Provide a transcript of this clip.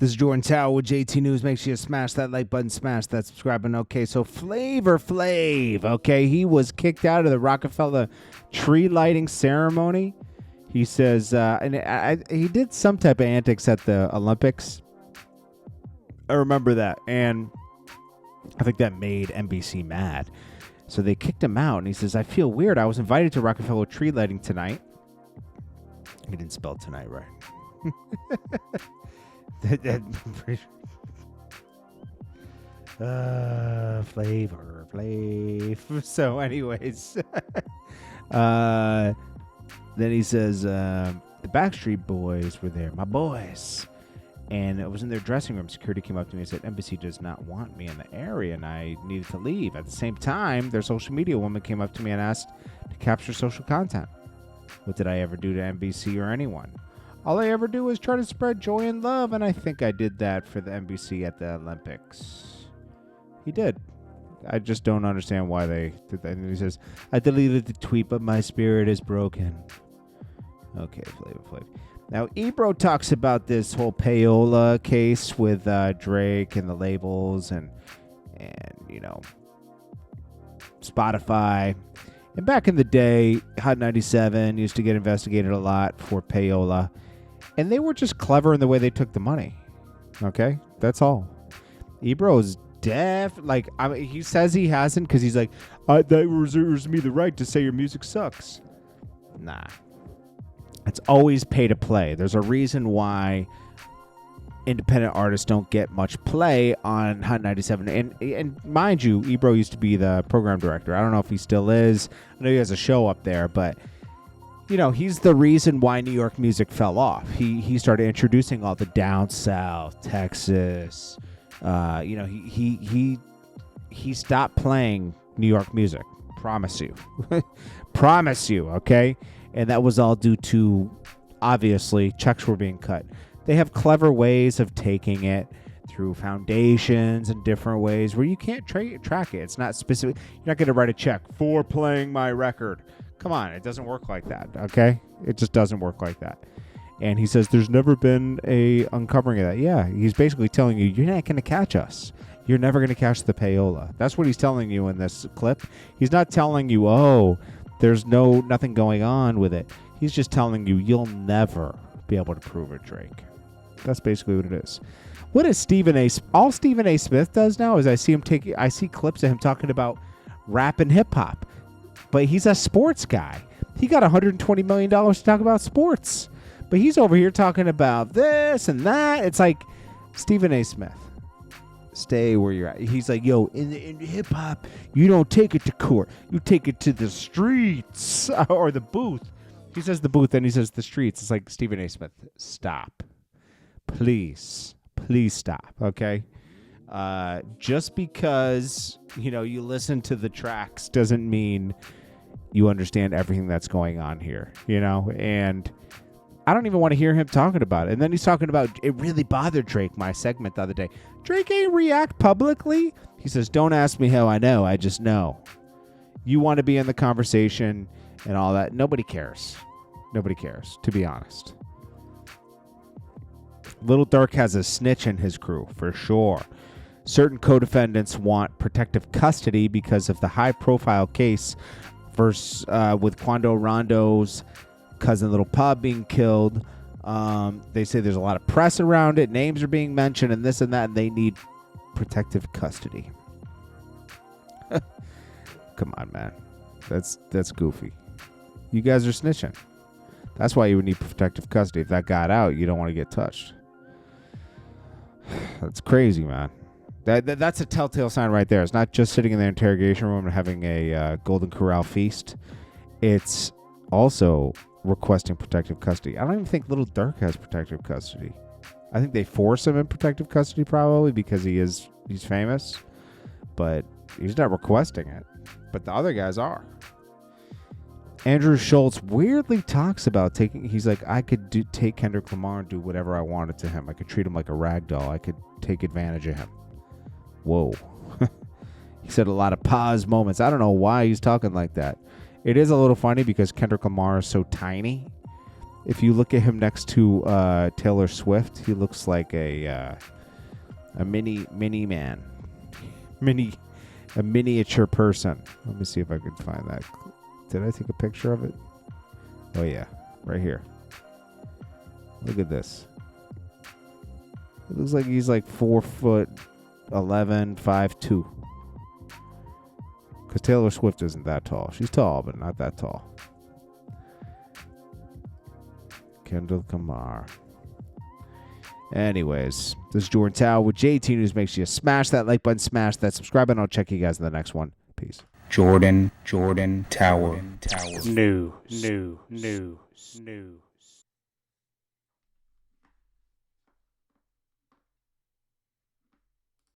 This is Jordan Tower with JT News. Make sure you smash that like button, smash that subscribe button. Okay, so Flav, okay, he was kicked out of the Rockefeller tree lighting ceremony. He says, he did some type of antics at the Olympics. I remember that, and I think that made NBC mad. So they kicked him out, and he says, I feel weird. I was invited to Rockefeller tree lighting tonight. He didn't spell tonight right. Flav. So anyways, then he says, the Backstreet Boys were there, my boys. And it was in their dressing room. Security came up to me and said, NBC does not want me in the area, and I needed to leave. At the same time, their social media woman came up to me and asked to capture social content. What did I ever do to NBC or anyone? All I ever do is try to spread joy and love, and I think I did that for the NBC at the Olympics. He did. I just don't understand why they did that. And he says, I deleted the tweet, but my spirit is broken. Okay, Flav. Now, Ebro talks about this whole PAYOLA case with Drake and the labels and you know, Spotify. And back in the day, Hot 97 used to get investigated a lot for PAYOLA. And they were just clever in the way they took the money. Okay? That's all. Ebro's he says he hasn't because he's like, that reserves me the right to say your music sucks. Nah. It's always pay to play. There's a reason why independent artists don't get much play on Hot 97. And mind you, Ebro used to be the program director. I don't know if he still is. I know he has a show up there, but you know, he's the reason why New York music fell off. He started introducing all the down south, Texas. You know, he stopped playing New York music. Promise you. Promise you, okay? And that was all due to, obviously, checks were being cut. They have clever ways of taking it through foundations and different ways where you can't track it. It's not specific. You're not going to write a check for playing my record. Come on, it doesn't work like that, okay? It just doesn't work like that. And he says there's never been a uncovering of that. Yeah, he's basically telling you, you're not going to catch us. You're never going to catch the PAYOLA. That's what he's telling you in this clip. He's not telling you, oh, there's nothing going on with it. He's just telling you you'll never be able to prove it, Drake. That's basically what it is. What is Stephen A. All Stephen A. Smith does now is I see clips of him talking about rap and hip hop. But he's a sports guy. He got $120 million to talk about sports. But he's over here talking about this and that. It's like, Stephen A. Smith, stay where you're at. He's like, yo, in hip hop, you don't take it to court. You take it to the streets or the booth. He says the booth, then he says the streets. It's like, Stephen A. Smith, stop. Please stop, okay? Just because, you know, you listen to the tracks doesn't mean you understand everything that's going on here, you know? And I don't even want to hear him talking about it. And then he's talking about, it really bothered Drake, my segment the other day. Drake ain't react publicly. He says, don't ask me how I know. I just know. You want to be in the conversation and all that. Nobody cares. Nobody cares, to be honest. Lil Durk has a snitch in his crew, for sure. Certain co-defendants want protective custody because of the high-profile case with Quando Rondo's cousin Lil Pub being killed. They say there's a lot of press around it. Names are being mentioned and this and that, and they need protective custody. Come on, man. That's goofy. You guys are snitching. That's why you would need protective custody. If that got out, you don't want to get touched. That's crazy, man. That's a telltale sign right there. It's not just sitting in the interrogation room and having a Golden Corral feast. It's also requesting protective custody. I don't even think Lil Durk has protective custody. I think they force him in protective custody probably because he's famous, but he's not requesting it. But the other guys are. Andrew Schultz weirdly talks about he's like, I could take Kendrick Lamar and do whatever I wanted to him. I could treat him like a rag doll. I could take advantage of him. Whoa. He said a lot of pause moments. I don't know why he's talking like that. It is a little funny because Kendrick Lamar is so tiny If you look at him next to Taylor Swift, he looks like a mini man, a miniature person. Let me see if I can find that. Did I take a picture of it? Oh yeah, right here. Look at this. It looks like he's like 4'11", 5'2". Because Taylor Swift isn't that tall. She's tall, but not that tall. Kendrick Lamar. Anyways, this is Jordan Tower with JT News. Make sure you smash that like button, smash that subscribe button. I'll check you guys in the next one. Peace. Jordan Tower. New.